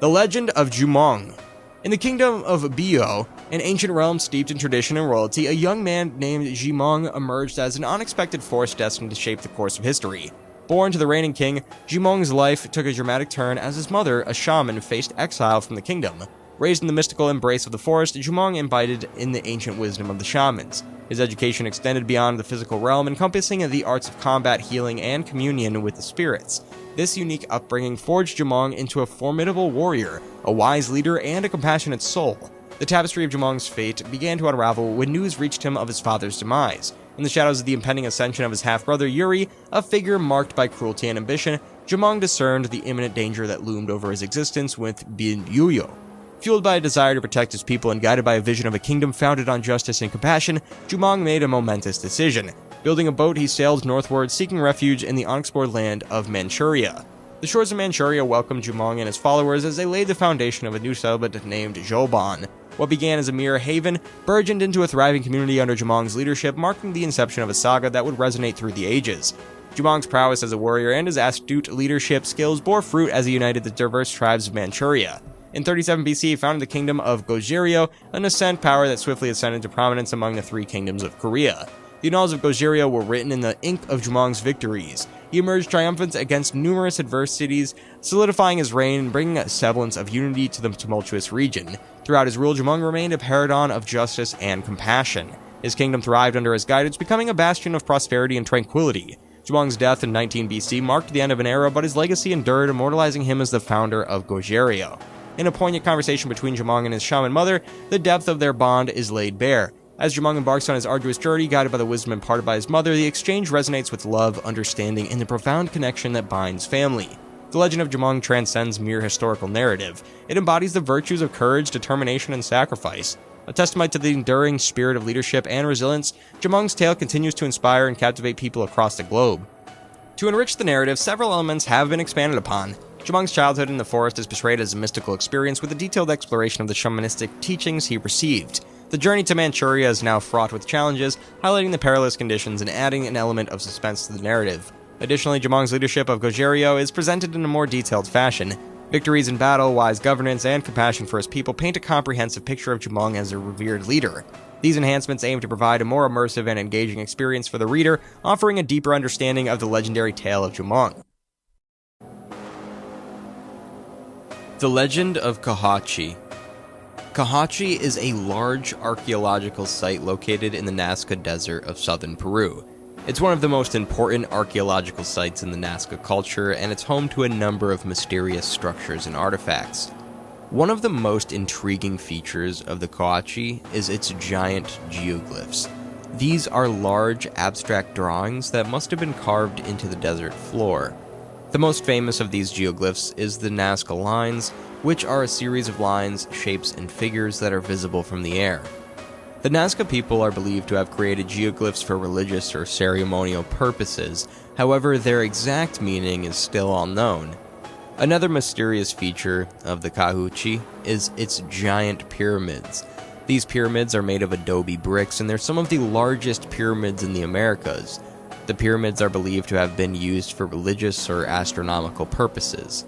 The Legend of Jumong. In the kingdom of Bio, an ancient realm steeped in tradition and royalty, a young man named Jumong emerged as an unexpected force destined to shape the course of history. Born to the reigning king, Jumong's life took a dramatic turn as his mother, a shaman, faced exile from the kingdom. Raised in the mystical embrace of the forest, Jumong imbibed in the ancient wisdom of the shamans. His education extended beyond the physical realm, encompassing the arts of combat, healing, and communion with the spirits. This unique upbringing forged Jumong into a formidable warrior, a wise leader, and a compassionate soul. The tapestry of Jumong's fate began to unravel when news reached him of his father's demise. In the shadows of the impending ascension of his half-brother Yuri, a figure marked by cruelty and ambition, Jumong discerned the imminent danger that loomed over his existence with Bin Yuyo. Fueled by a desire to protect his people and guided by a vision of a kingdom founded on justice and compassion, Jumong made a momentous decision. Building a boat, he sailed northward, seeking refuge in the unexplored land of Manchuria. The shores of Manchuria welcomed Jumong and his followers as they laid the foundation of a new settlement named Zhoban. What began as a mere haven burgeoned into a thriving community under Jumong's leadership, marking the inception of a saga that would resonate through the ages. Jumong's prowess as a warrior and his astute leadership skills bore fruit as he united the diverse tribes of Manchuria. In 37 BC, he founded the kingdom of Goguryeo, an ascent power that swiftly ascended to prominence among the three kingdoms of Korea. The annals of Goguryeo were written in the ink of Jumong's victories. He emerged triumphant against numerous adversities, solidifying his reign and bringing a semblance of unity to the tumultuous region. Throughout his rule, Jumong remained a paragon of justice and compassion. His kingdom thrived under his guidance, becoming a bastion of prosperity and tranquility. Jumong's death in 19 BC marked the end of an era, but his legacy endured, immortalizing him as the founder of Goguryeo. In a poignant conversation between Jumong and his shaman mother, the depth of their bond is laid bare. As Jumong embarks on his arduous journey, guided by the wisdom imparted by his mother, the exchange resonates with love, understanding, and the profound connection that binds family. The Legend of Jumong transcends mere historical narrative. It embodies the virtues of courage, determination, and sacrifice. A testament to the enduring spirit of leadership and resilience, Jumong's tale continues to inspire and captivate people across the globe. To enrich the narrative, several elements have been expanded upon. Jumong's childhood in the forest is portrayed as a mystical experience with a detailed exploration of the shamanistic teachings he received. The journey to Manchuria is now fraught with challenges, highlighting the perilous conditions and adding an element of suspense to the narrative. Additionally, Jumong's leadership of Goguryeo is presented in a more detailed fashion. Victories in battle, wise governance, and compassion for his people paint a comprehensive picture of Jumong as a revered leader. These enhancements aim to provide a more immersive and engaging experience for the reader, offering a deeper understanding of the legendary tale of Jumong. The Legend of Cahuachi. Cahuachi is a large archaeological site located in the Nazca Desert of southern Peru. It's one of the most important archaeological sites in the Nazca culture, and it's home to a number of mysterious structures and artifacts. One of the most intriguing features of the Cahuachi is its giant geoglyphs. These are large, abstract drawings that must have been carved into the desert floor. The most famous of these geoglyphs is the Nazca lines, which are a series of lines, shapes, and figures that are visible from the air. The Nazca people are believed to have created geoglyphs for religious or ceremonial purposes, however, their exact meaning is still unknown. Another mysterious feature of the Cahuachi is its giant pyramids. These pyramids are made of adobe bricks, and they're some of the largest pyramids in the Americas. The pyramids are believed to have been used for religious or astronomical purposes.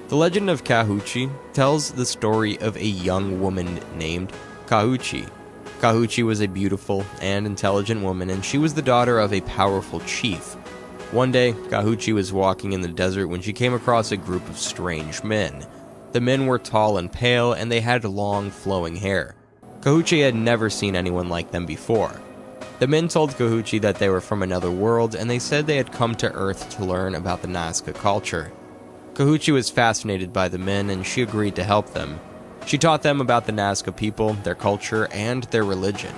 The Legend of Cahuachi tells the story of a young woman named Cahuachi. Cahuachi was a beautiful and intelligent woman, and she was the daughter of a powerful chief. One day, Cahuachi was walking in the desert when she came across a group of strange men. The men were tall and pale, and they had long, flowing hair. Cahuachi had never seen anyone like them before. The men told Cahuachi that they were from another world, and they said they had come to Earth to learn about the Nazca culture. Cahuachi was fascinated by the men, and she agreed to help them. She taught them about the Nazca people, their culture, and their religion.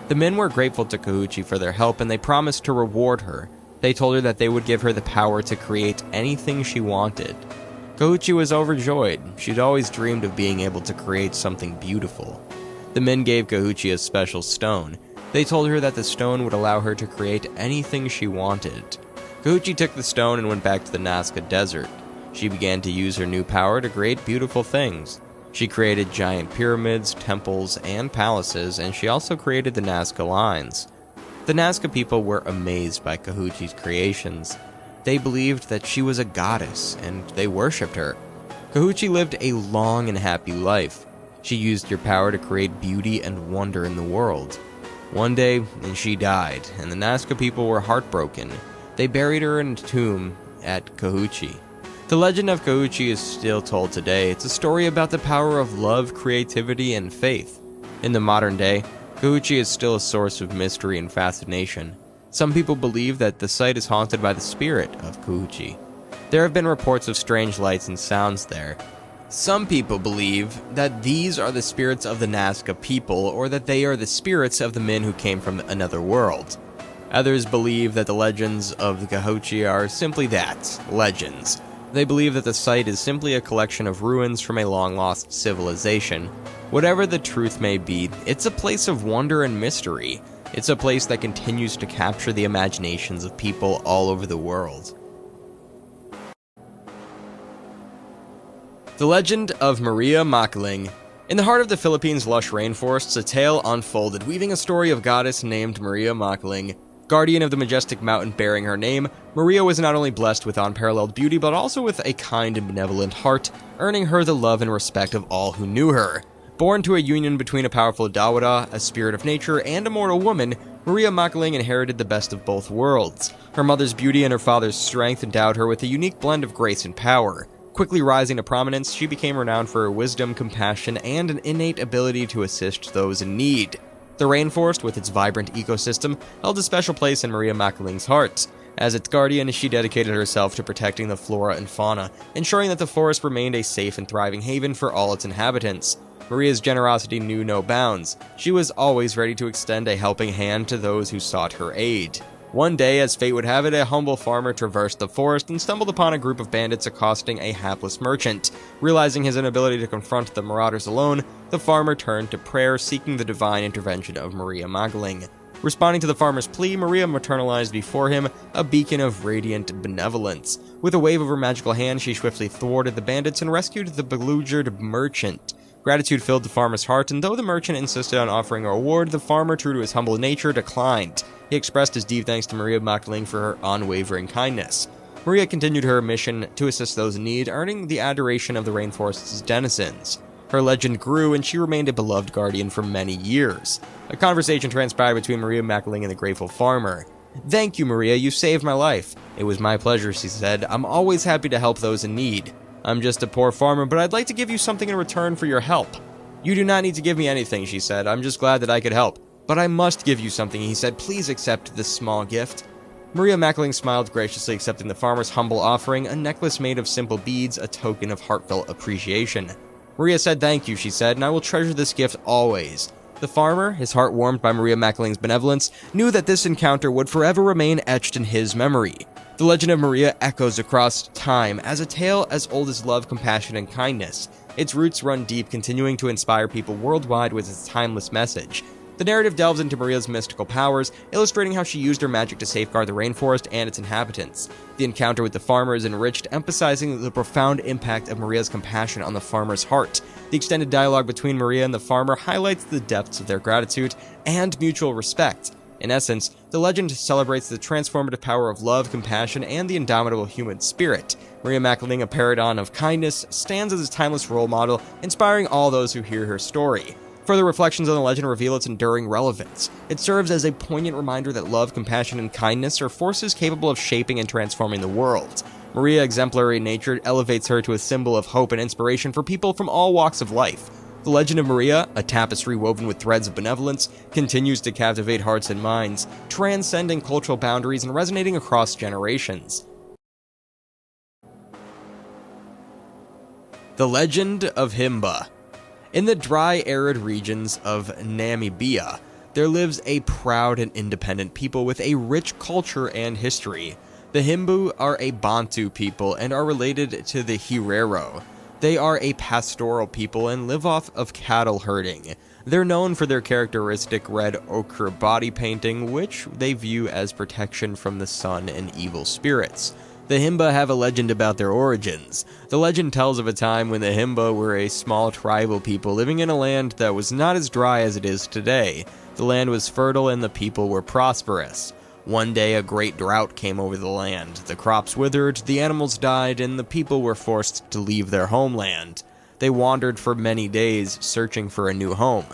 The men were grateful to Cahuachi for their help, and they promised to reward her. They told her that they would give her the power to create anything she wanted. Cahuachi was overjoyed. She'd always dreamed of being able to create something beautiful. The men gave Cahuachi a special stone. They told her that the stone would allow her to create anything she wanted. Cahuachi took the stone and went back to the Nazca Desert. She began to use her new power to create beautiful things. She created giant pyramids, temples, and palaces, and she also created the Nazca lines. The Nazca people were amazed by Cahuachi's creations. They believed that she was a goddess, and they worshipped her. Cahuachi lived a long and happy life. She used her power to create beauty and wonder in the world. One day, she died, and the Nazca people were heartbroken. They buried her in a tomb at Cahuachi. The legend of Cahuachi is still told today. It's a story about the power of love, creativity, and faith. In the modern day, Cahuachi is still a source of mystery and fascination. Some people believe that the site is haunted by the spirit of Cahuachi. There have been reports of strange lights and sounds there. Some people believe that these are the spirits of the Nazca people, or that they are the spirits of the men who came from another world. Others believe that the legends of the Cahuachi are simply that, legends. They believe that the site is simply a collection of ruins from a long-lost civilization. Whatever the truth may be, it's a place of wonder and mystery. It's a place that continues to capture the imaginations of people all over the world. The Legend of Maria Makiling. In the heart of the Philippines' lush rainforests, a tale unfolded, weaving a story of a goddess named Maria Makiling. Guardian of the majestic mountain bearing her name, Maria was not only blessed with unparalleled beauty, but also with a kind and benevolent heart, earning her the love and respect of all who knew her. Born to a union between a powerful Dawada, a spirit of nature, and a mortal woman, Maria Makiling inherited the best of both worlds. Her mother's beauty and her father's strength endowed her with a unique blend of grace and power. Quickly rising to prominence, she became renowned for her wisdom, compassion, and an innate ability to assist those in need. The rainforest, with its vibrant ecosystem, held a special place in Maria Makiling's heart. As its guardian, she dedicated herself to protecting the flora and fauna, ensuring that the forest remained a safe and thriving haven for all its inhabitants. Maria's generosity knew no bounds. She was always ready to extend a helping hand to those who sought her aid. One day, as fate would have it, a humble farmer traversed the forest and stumbled upon a group of bandits accosting a hapless merchant. Realizing his inability to confront the marauders alone, the farmer turned to prayer, seeking the divine intervention of Maria Makiling. Responding to the farmer's plea, Maria materialized before him, a beacon of radiant benevolence. With a wave of her magical hand, she swiftly thwarted the bandits and rescued the beleaguered merchant. Gratitude filled the farmer's heart, and though the merchant insisted on offering a reward, the farmer, true to his humble nature, declined. He expressed his deep thanks to Maria Makiling for her unwavering kindness. Maria continued her mission to assist those in need, earning the adoration of the rainforest's denizens. Her legend grew, and she remained a beloved guardian for many years. A conversation transpired between Maria Makiling and the grateful farmer. "Thank you, Maria, you saved my life." "It was my pleasure," she said. "I'm always happy to help those in need. I'm just a poor farmer, but I'd like to give you something in return for your help." "You do not need to give me anything," she said. "I'm just glad that I could help." "But I must give you something," he said. "Please accept this small gift." Maria Makiling smiled, graciously accepting the farmer's humble offering, a necklace made of simple beads, a token of heartfelt appreciation. Maria said, "Thank you," she said, "and I will treasure this gift always." The farmer, his heart warmed by Maria Makiling's benevolence, knew that this encounter would forever remain etched in his memory. The legend of Maria echoes across time as a tale as old as love, compassion, and kindness. Its roots run deep, continuing to inspire people worldwide with its timeless message. The narrative delves into Maria's mystical powers, illustrating how she used her magic to safeguard the rainforest and its inhabitants. The encounter with the farmer is enriched, emphasizing the profound impact of Maria's compassion on the farmer's heart. The extended dialogue between Maria and the farmer highlights the depths of their gratitude and mutual respect. In essence, the legend celebrates the transformative power of love, compassion, and the indomitable human spirit. Maria Makiling, a paragon of kindness, stands as a timeless role model, inspiring all those who hear her story. Further reflections on the legend reveal its enduring relevance. It serves as a poignant reminder that love, compassion, and kindness are forces capable of shaping and transforming the world. Maria, exemplary in nature, elevates her to a symbol of hope and inspiration for people from all walks of life. The legend of Maria, a tapestry woven with threads of benevolence, continues to captivate hearts and minds, transcending cultural boundaries and resonating across generations. The Legend of Himba. In the dry, arid regions of Namibia, there lives a proud and independent people with a rich culture and history. The Himba are a Bantu people and are related to the Herero. They are a pastoral people and live off of cattle herding. They're known for their characteristic red ochre body painting, which they view as protection from the sun and evil spirits. The Himba have a legend about their origins. The legend tells of a time when the Himba were a small tribal people living in a land that was not as dry as it is today. The land was fertile and the people were prosperous. One day, a great drought came over the land. The crops withered, the animals died, and the people were forced to leave their homeland. They wandered for many days, searching for a new home.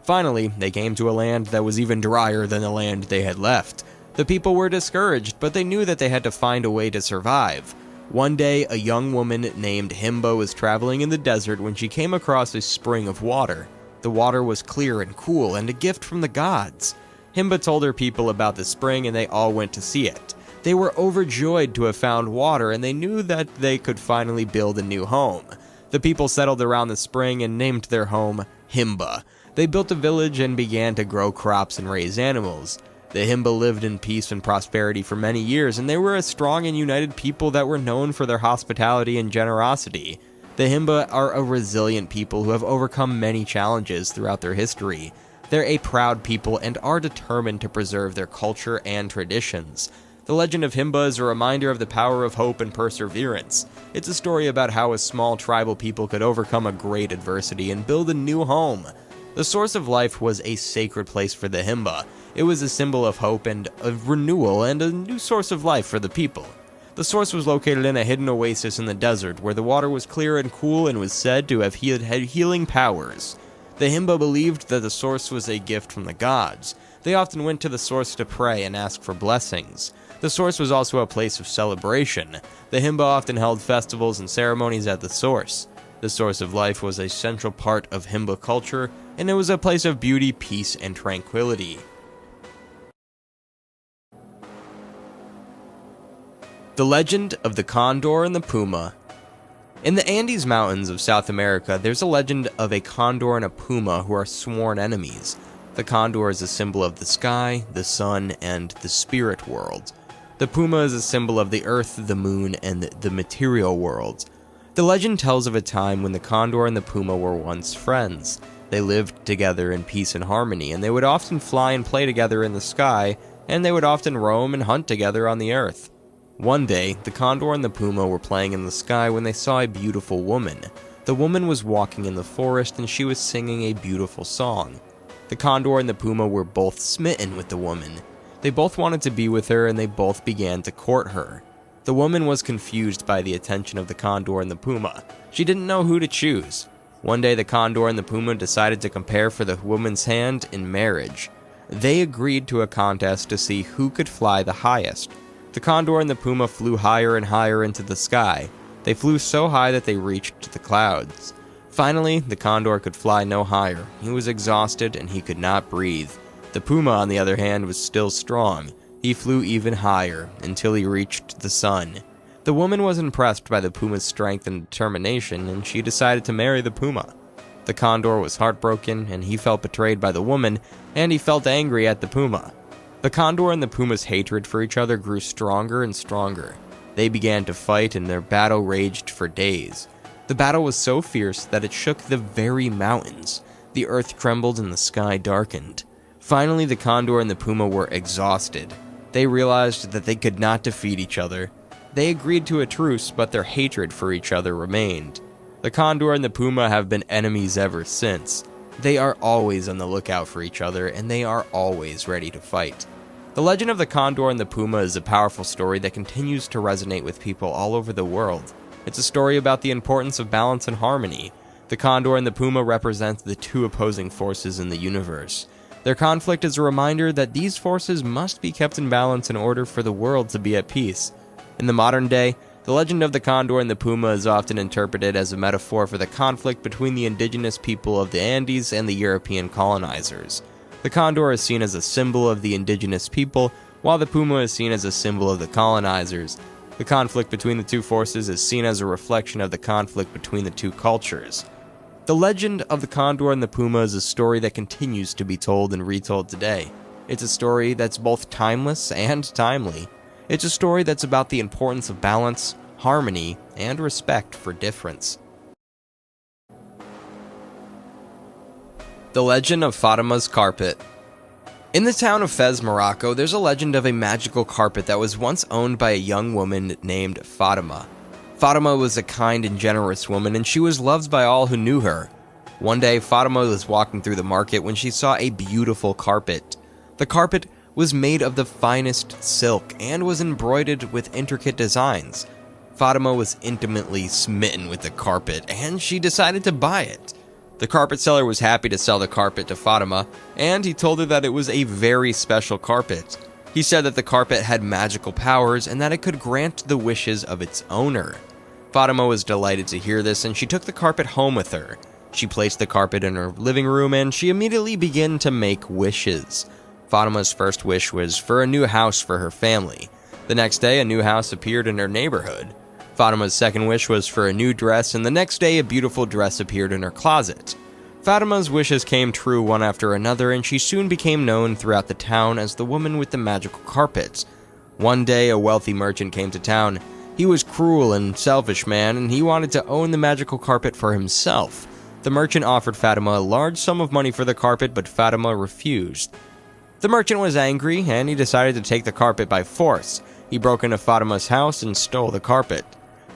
Finally, they came to a land that was even drier than the land they had left. The people were discouraged, but they knew that they had to find a way to survive. One day, a young woman named Himba was traveling in the desert when she came across a spring of water. The water was clear and cool, and a gift from the gods. Himba told her people about the spring, and they all went to see it. They were overjoyed to have found water, and they knew that they could finally build a new home. The people settled around the spring and named their home Himba. They built a village and began to grow crops and raise animals. The Himba lived in peace and prosperity for many years, and they were a strong and united people that were known for their hospitality and generosity. The Himba are a resilient people who have overcome many challenges throughout their history. They're a proud people and are determined to preserve their culture and traditions. The legend of Himba is a reminder of the power of hope and perseverance. It's a story about how a small tribal people could overcome a great adversity and build a new home. The source of life was a sacred place for the Himba. It was a symbol of hope and of renewal and a new source of life for the people. The source was located in a hidden oasis in the desert where the water was clear and cool and was said to have healing powers. The Himba believed that the source was a gift from the gods. They often went to the source to pray and ask for blessings. The source was also a place of celebration. The Himba often held festivals and ceremonies at the source. The source of life was a central part of Himba culture, and it was a place of beauty, peace, and tranquility. The Legend of the Condor and the Puma. In the Andes Mountains of South America, there's a legend of a condor and a puma who are sworn enemies. The condor is a symbol of the sky, the sun, and the spirit world. The puma is a symbol of the earth, the moon, and the material world. The legend tells of a time when the condor and the puma were once friends. They lived together in peace and harmony, and they would often fly and play together in the sky, and they would often roam and hunt together on the earth. One day, the condor and the puma were playing in the sky when they saw a beautiful woman. The woman was walking in the forest and she was singing a beautiful song. The condor and the puma were both smitten with the woman. They both wanted to be with her and they both began to court her. The woman was confused by the attention of the condor and the puma. She didn't know who to choose. One day, the condor and the puma decided to compare for the woman's hand in marriage. They agreed to a contest to see who could fly the highest. The condor and the puma flew higher and higher into the sky. They flew so high that they reached the clouds. Finally, the condor could fly no higher. He was exhausted and he could not breathe. The puma, on the other hand, was still strong. He flew even higher until he reached the sun. The woman was impressed by the puma's strength and determination, and she decided to marry the puma. The condor was heartbroken, and he felt betrayed by the woman, and he felt angry at the puma. The condor and the puma's hatred for each other grew stronger and stronger. They began to fight, and their battle raged for days. The battle was so fierce that it shook the very mountains. The earth trembled and the sky darkened. Finally, the condor and the puma were exhausted. They realized that they could not defeat each other. They agreed to a truce, but their hatred for each other remained. The condor and the puma have been enemies ever since. They are always on the lookout for each other, and they are always ready to fight. The legend of the condor and the puma is a powerful story that continues to resonate with people all over the world. It's a story about the importance of balance and harmony. The condor and the puma represent the two opposing forces in the universe. Their conflict is a reminder that these forces must be kept in balance in order for the world to be at peace. In the modern day, the legend of the condor and the puma is often interpreted as a metaphor for the conflict between the indigenous people of the Andes and the European colonizers. The condor is seen as a symbol of the indigenous people, while the puma is seen as a symbol of the colonizers. The conflict between the two forces is seen as a reflection of the conflict between the two cultures. The legend of the condor and the puma is a story that continues to be told and retold today. It's a story that's both timeless and timely. It's a story that's about the importance of balance, harmony, and respect for difference. The Legend of Fatima's Carpet. In the town of Fez, Morocco, there's a legend of a magical carpet that was once owned by a young woman named Fatima. Fatima was a kind and generous woman, and she was loved by all who knew her. One day, Fatima was walking through the market when she saw a beautiful carpet. The carpet was made of the finest silk and was embroidered with intricate designs. Fatima was intimately smitten with the carpet, and she decided to buy it. The carpet seller was happy to sell the carpet to Fatima, and he told her that it was a very special carpet. He said that the carpet had magical powers and that it could grant the wishes of its owner. Fatima was delighted to hear this, and she took the carpet home with her. She placed the carpet in her living room, and she immediately began to make wishes. Fatima's first wish was for a new house for her family. The next day, a new house appeared in her neighborhood. Fatima's second wish was for a new dress, and the next day a beautiful dress appeared in her closet. Fatima's wishes came true one after another, and she soon became known throughout the town as the woman with the magical carpet. One day, a wealthy merchant came to town. He was cruel and selfish man, and he wanted to own the magical carpet for himself. The merchant offered Fatima a large sum of money for the carpet, but Fatima refused. The merchant was angry, and he decided to take the carpet by force. He broke into Fatima's house and stole the carpet.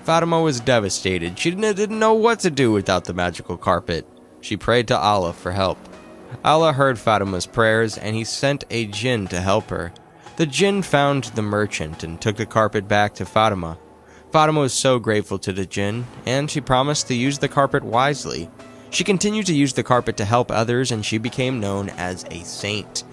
Fatima was devastated. She didn't know what to do without the magical carpet. She prayed to Allah for help. Allah heard Fatima's prayers, and he sent a jinn to help her. The jinn found the merchant and took the carpet back to Fatima. Fatima was so grateful to the jinn, and she promised to use the carpet wisely. She continued to use the carpet to help others, and she became known as a saint.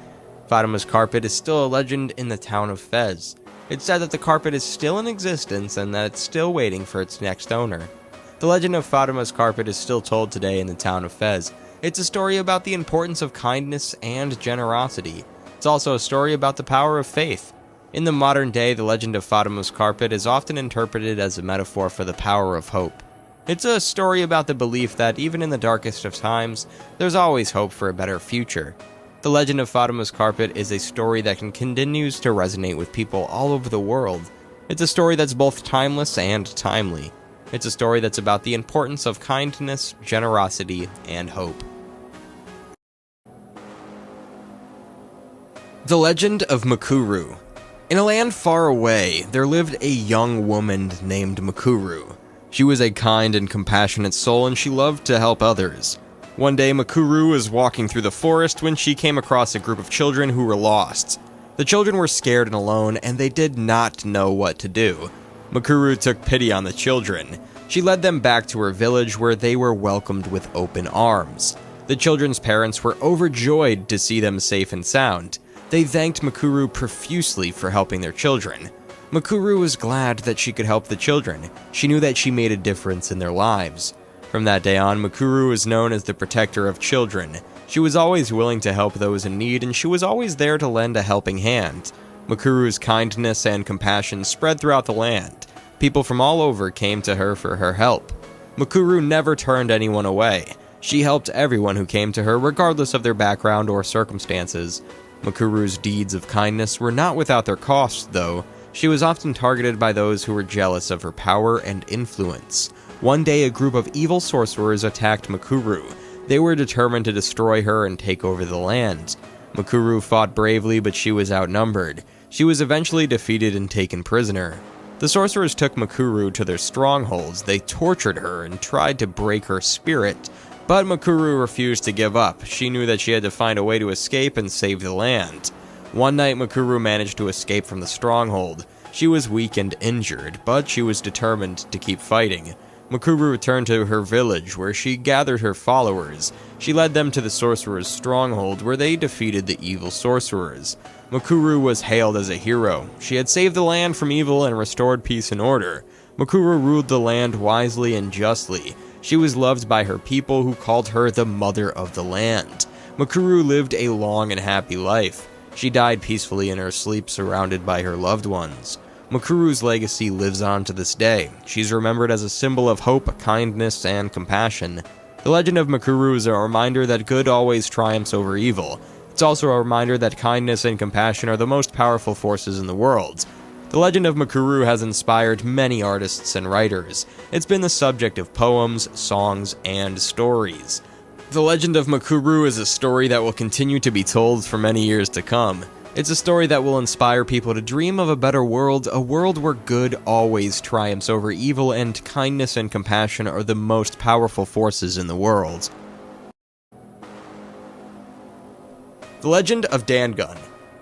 Fatima's carpet is still a legend in the town of Fez. It's said that the carpet is still in existence and that it's still waiting for its next owner. The legend of Fatima's carpet is still told today in the town of Fez. It's a story about the importance of kindness and generosity. It's also a story about the power of faith. In the modern day, the legend of Fatima's carpet is often interpreted as a metaphor for the power of hope. It's a story about the belief that even in the darkest of times, there's always hope for a better future. The legend of Fatima's carpet is a story that continues to resonate with people all over the world. It's a story that's both timeless and timely. It's a story that's about the importance of kindness, generosity, and hope. The Legend of Makuru. In a land far away, there lived a young woman named Makuru. She was a kind and compassionate soul, and she loved to help others. One day, Makuru was walking through the forest when she came across a group of children who were lost. The children were scared and alone, and they did not know what to do. Makuru took pity on the children. She led them back to her village, where they were welcomed with open arms. The children's parents were overjoyed to see them safe and sound. They thanked Makuru profusely for helping their children. Makuru was glad that she could help the children. She knew that she made a difference in their lives. From that day on, Makuru was known as the protector of children. She was always willing to help those in need, and she was always there to lend a helping hand. Makuru's kindness and compassion spread throughout the land. People from all over came to her for her help. Makuru never turned anyone away. She helped everyone who came to her, regardless of their background or circumstances. Makuru's deeds of kindness were not without their costs, though. She was often targeted by those who were jealous of her power and influence. One day, a group of evil sorcerers attacked Makuru. They were determined to destroy her and take over the land. Makuru fought bravely, but she was outnumbered. She was eventually defeated and taken prisoner. The sorcerers took Makuru to their strongholds. They tortured her and tried to break her spirit. But Makuru refused to give up. She knew that she had to find a way to escape and save the land. One night, Makuru managed to escape from the stronghold. She was weak and injured, but she was determined to keep fighting. Makuru returned to her village, where she gathered her followers. She led them to the sorcerer's stronghold, where they defeated the evil sorcerers. Makuru was hailed as a hero. She had saved the land from evil and restored peace and order. Makuru ruled the land wisely and justly. She was loved by her people, who called her the mother of the land. Makuru lived a long and happy life. She died peacefully in her sleep, surrounded by her loved ones. Makuru's legacy lives on to this day. She's remembered as a symbol of hope, kindness, and compassion. The legend of Makuru is a reminder that good always triumphs over evil. It's also a reminder that kindness and compassion are the most powerful forces in the world. The legend of Makuru has inspired many artists and writers. It's been the subject of poems, songs, and stories. The legend of Makuru is a story that will continue to be told for many years to come. It's a story that will inspire people to dream of a better world, a world where good always triumphs over evil, and kindness and compassion are the most powerful forces in the world. The Legend of Dangun.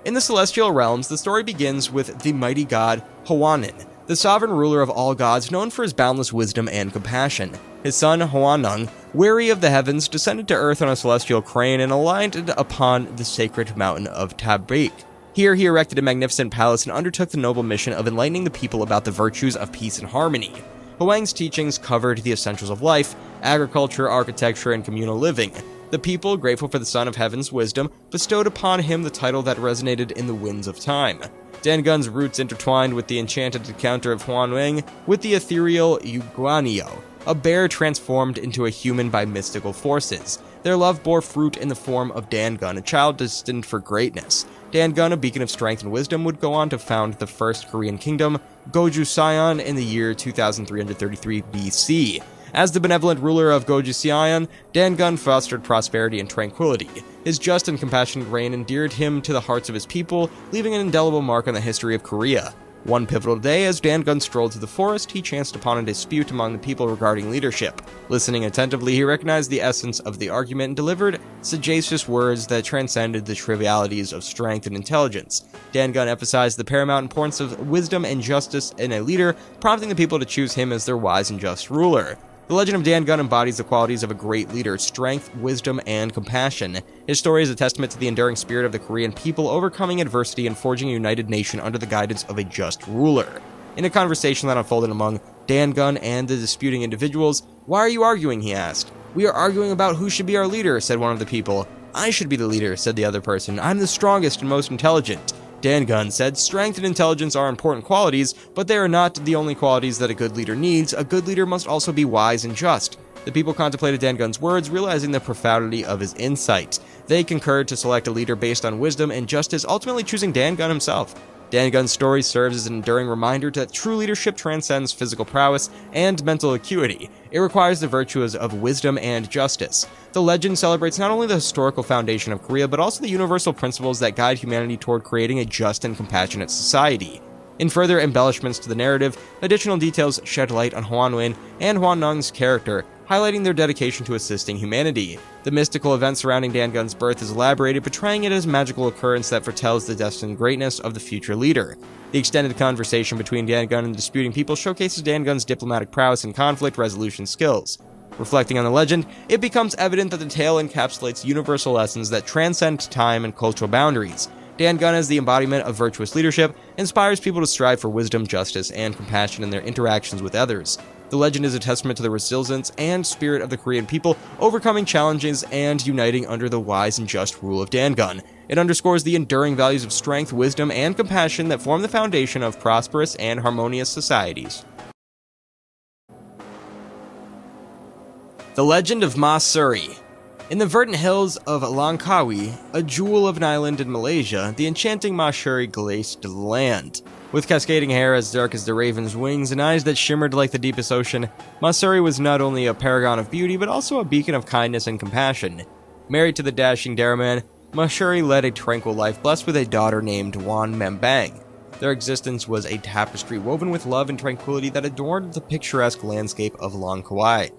In the celestial realms, the story begins with the mighty god Hwanin, the sovereign ruler of all gods known for his boundless wisdom and compassion. His son Hwanung, weary of the heavens, descended to earth on a celestial crane and alighted upon the sacred mountain of Tabrik. Here he erected a magnificent palace and undertook the noble mission of enlightening the people about the virtues of peace and harmony. Hwang's teachings covered the essentials of life, agriculture, architecture, and communal living. The people, grateful for the Son of Heaven's wisdom, bestowed upon him the title that resonated in the winds of time. Dangun's roots intertwined with the enchanted encounter of Hwanwang with the ethereal Yuguanio, a bear transformed into a human by mystical forces. Their love bore fruit in the form of Dangun, a child destined for greatness. Dangun, a beacon of strength and wisdom, would go on to found the first Korean kingdom, Goju-Seon, in the year 2333 BC. As the benevolent ruler of Goju-Seon, Dangun fostered prosperity and tranquility. His just and compassionate reign endeared him to the hearts of his people, leaving an indelible mark on the history of Korea. One pivotal day, as Dangun strolled through the forest, he chanced upon a dispute among the people regarding leadership. Listening attentively, he recognized the essence of the argument and delivered sagacious words that transcended the trivialities of strength and intelligence. Dangun emphasized the paramount importance of wisdom and justice in a leader, prompting the people to choose him as their wise and just ruler. The legend of Dangun embodies the qualities of a great leader: strength, wisdom, and compassion. His story is a testament to the enduring spirit of the Korean people, overcoming adversity and forging a united nation under the guidance of a just ruler. In a conversation that unfolded among Dangun and the disputing individuals, "Why are you arguing?" he asked. "We are arguing about who should be our leader," said one of the people. "I should be the leader," said the other person. "I'm the strongest and most intelligent." Dangun said, "Strength and intelligence are important qualities, but they are not the only qualities that a good leader needs. A good leader must also be wise and just." The people contemplated Dangun's words, realizing the profundity of his insight. They concurred to select a leader based on wisdom and justice, ultimately choosing Dangun himself. Dangun's story serves as an enduring reminder that true leadership transcends physical prowess and mental acuity. It requires the virtues of wisdom and justice. The legend celebrates not only the historical foundation of Korea, but also the universal principles that guide humanity toward creating a just and compassionate society. In further embellishments to the narrative, additional details shed light on Hwanwen and Hwanung's character, highlighting their dedication to assisting humanity. The mystical event surrounding Dangun's birth is elaborated, portraying it as a magical occurrence that foretells the destined greatness of the future leader. The extended conversation between Dangun and the disputing people showcases Dangun's diplomatic prowess and conflict resolution skills. Reflecting on the legend, it becomes evident that the tale encapsulates universal lessons that transcend time and cultural boundaries. Dangun, as the embodiment of virtuous leadership, inspires people to strive for wisdom, justice, and compassion in their interactions with others. The legend is a testament to the resilience and spirit of the Korean people, overcoming challenges and uniting under the wise and just rule of Dangun. It underscores the enduring values of strength, wisdom, and compassion that form the foundation of prosperous and harmonious societies. The Legend of Mahsuri. In the verdant hills of Langkawi, a jewel of an island in Malaysia, the enchanting Mahsuri graced the land. With cascading hair as dark as the raven's wings and eyes that shimmered like the deepest ocean, Mahsuri was not only a paragon of beauty, but also a beacon of kindness and compassion. Married to the dashing dairyman, Mahsuri led a tranquil life, blessed with a daughter named Wan Membang. Their existence was a tapestry woven with love and tranquility that adorned the picturesque landscape of Langkawi.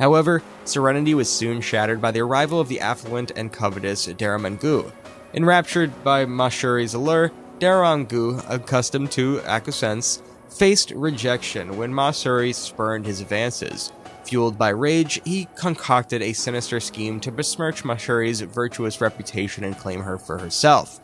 However, serenity was soon shattered by the arrival of the affluent and covetous Daramangu. Enraptured by Mahsuri's allure, Daramangu, accustomed to acquiescence, faced rejection when Mahsuri spurned his advances. Fueled by rage, he concocted a sinister scheme to besmirch Mahsuri's virtuous reputation and claim her for herself.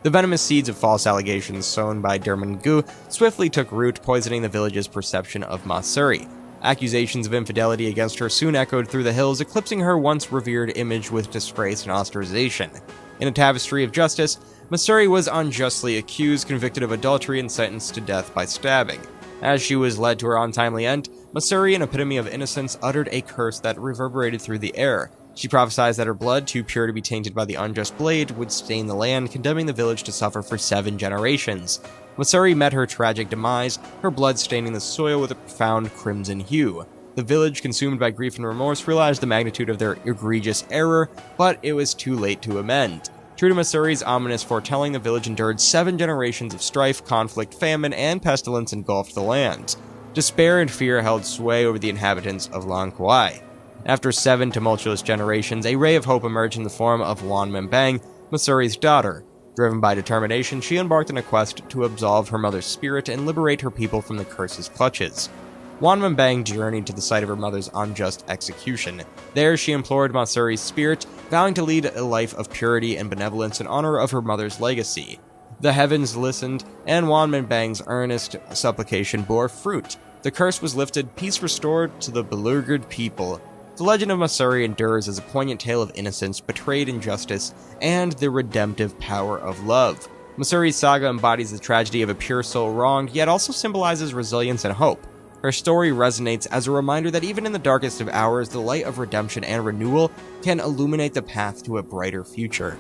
The venomous seeds of false allegations sown by Daramangu swiftly took root, poisoning the village's perception of Mahsuri. Accusations of infidelity against her soon echoed through the hills, eclipsing her once revered image with disgrace and ostracization. In a tapestry of justice, Mahsuri was unjustly accused, convicted of adultery, and sentenced to death by stabbing. As she was led to her untimely end, Mahsuri, an epitome of innocence, uttered a curse that reverberated through the air. She prophesied that her blood, too pure to be tainted by the unjust blade, would stain the land, condemning the village to suffer for 7 generations. Mahsuri met her tragic demise, her blood staining the soil with a profound crimson hue. The village, consumed by grief and remorse, realized the magnitude of their egregious error, but it was too late to amend. True to Mahsuri's ominous foretelling, the village endured 7 generations of strife, conflict, famine, and pestilence engulfed the land. Despair and fear held sway over the inhabitants of Langkawi. After 7 tumultuous generations, a ray of hope emerged in the form of Wan Membang, Mahsuri's daughter. Driven by determination, she embarked on a quest to absolve her mother's spirit and liberate her people from the curse's clutches. Wanbang journeyed to the site of her mother's unjust execution. There, she implored Mahsuri's spirit, vowing to lead a life of purity and benevolence in honor of her mother's legacy. The heavens listened, and Wanbang's earnest supplication bore fruit. The curse was lifted, peace restored to the beleaguered people. The legend of Mahsuri endures as a poignant tale of innocence, betrayed injustice, and the redemptive power of love. Mahsuri's saga embodies the tragedy of a pure soul wronged, yet also symbolizes resilience and hope. Her story resonates as a reminder that even in the darkest of hours, the light of redemption and renewal can illuminate the path to a brighter future.